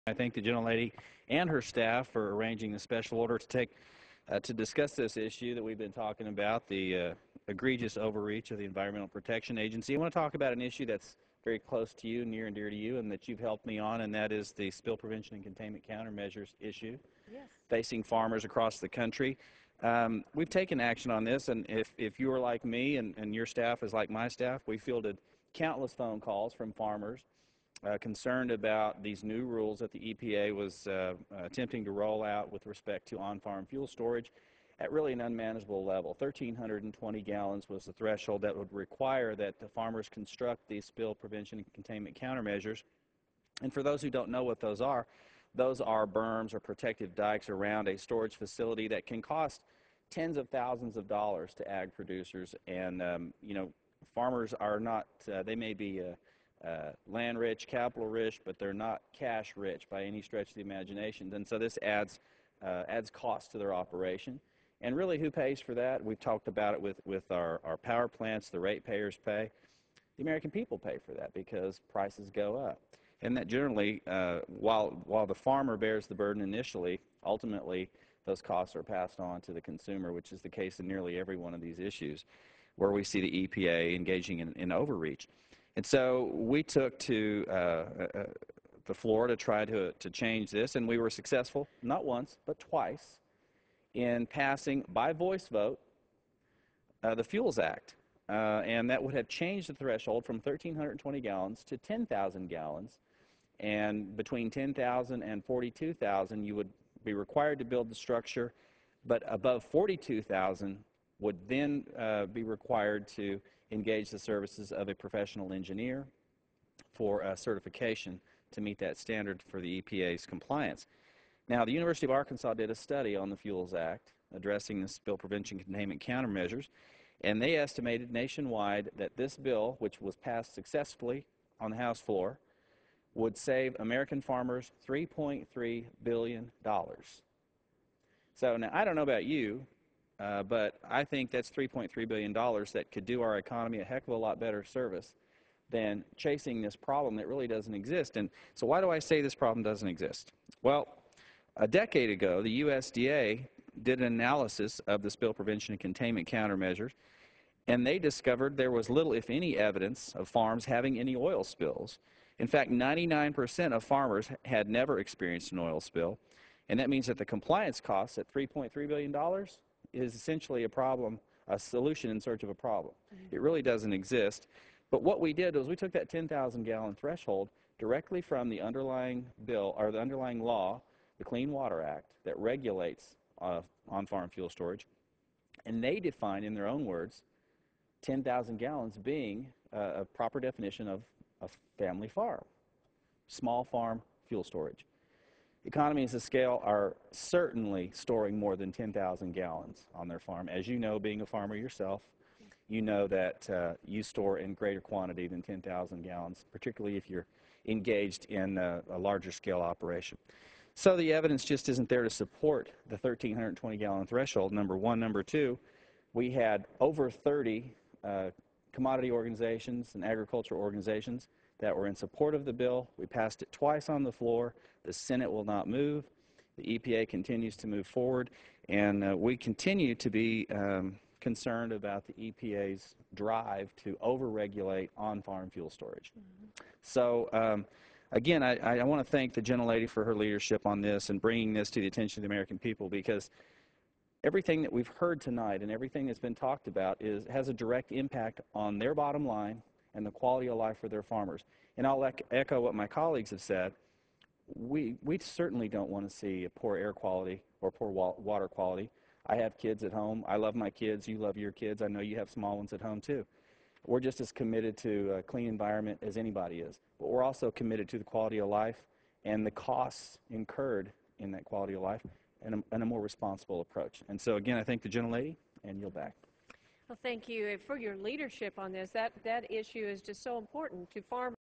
I thank the gentlelady and her staff for arranging the special order to discuss this issue that we've been talking about, the egregious overreach of the Environmental Protection Agency. I want to talk about an issue that's very close to you, near and dear to you, and that you've helped me on, and that is the spill prevention and containment countermeasures issue facing farmers across the country. We've taken action on this, and if you are like me and your staff is like my staff, we fielded countless phone calls from farmers concerned about these new rules that the EPA was attempting to roll out with respect to on-farm fuel storage at really an unmanageable level. 1,320 gallons was the threshold that would require that the farmers construct these spill prevention and containment countermeasures. And for those who don't know what those are berms or protective dikes around a storage facility that can cost tens of thousands of dollars to ag producers. And, farmers are not, they may be land rich, capital rich, but they're not cash rich by any stretch of the imagination. And so this adds cost to their operation. And really, who pays for that? We've talked about it with our power plants. The ratepayers pay. The American people pay for that because prices go up. And that generally, while the farmer bears the burden initially, ultimately those costs are passed on to the consumer, which is the case in nearly every one of these issues where we see the EPA engaging in overreach. And so we took to the floor to try to change this, and we were successful, not once, but twice, in passing by voice vote the Fuels Act. And that would have changed the threshold from 1,320 gallons to 10,000 gallons. And between 10,000 and 42,000, you would be required to build the structure, but above 42,000 would then be required to engage the services of a professional engineer for certification to meet that standard for the EPA's compliance. Now, the University of Arkansas did a study on the Fuels Act addressing the spill prevention containment countermeasures, and they estimated nationwide that this bill, which was passed successfully on the House floor, would save American farmers $3.3 billion. So now, I don't know about you, but I think that's $3.3 billion that could do our economy a heck of a lot better service than chasing this problem that really doesn't exist. And so why do I say this problem doesn't exist? Well, a decade ago, the USDA did an analysis of the spill prevention and containment countermeasures, and they discovered there was little, if any, evidence of farms having any oil spills. In fact, 99% of farmers had never experienced an oil spill, and that means that the compliance costs at $3.3 billion is essentially a solution in search of a problem. It really doesn't exist. But what we did was we took that 10,000 gallon threshold directly from the underlying bill, or the underlying law, the Clean Water Act, that regulates on-farm fuel storage, and they define in their own words 10,000 gallons being a proper definition of a family farm, small farm fuel storage. Economies of scale are certainly storing more than 10,000 gallons on their farm. As you know, being a farmer yourself, you know that you store in greater quantity than 10,000 gallons, particularly if you're engaged in a larger scale operation. So the evidence just isn't there to support the 1,320 gallon threshold, number one. Number two, we had over 30 commodity organizations and agricultural organizations that were in support of the bill. We passed it twice on the floor. The Senate will not move. The EPA continues to move forward, and we continue to be concerned about the EPA's drive to over-regulate on-farm fuel storage. So again, I want to thank the gentlelady for her leadership on this and bringing this to the attention of the American people, because everything that we've heard tonight and everything that's been talked about has a direct impact on their bottom line and the quality of life for their farmers. And I'll echo what my colleagues have said. We certainly don't want to see a poor air quality or poor water quality. I have kids at home. I love my kids. You love your kids. I know you have small ones at home too. We're just as committed to a clean environment as anybody is. But we're also committed to the quality of life and the costs incurred in that quality of life and a more responsible approach. And so again, I thank the gentlelady, and yield back. Well, thank you for your leadership on this. That issue is just so important to farmers.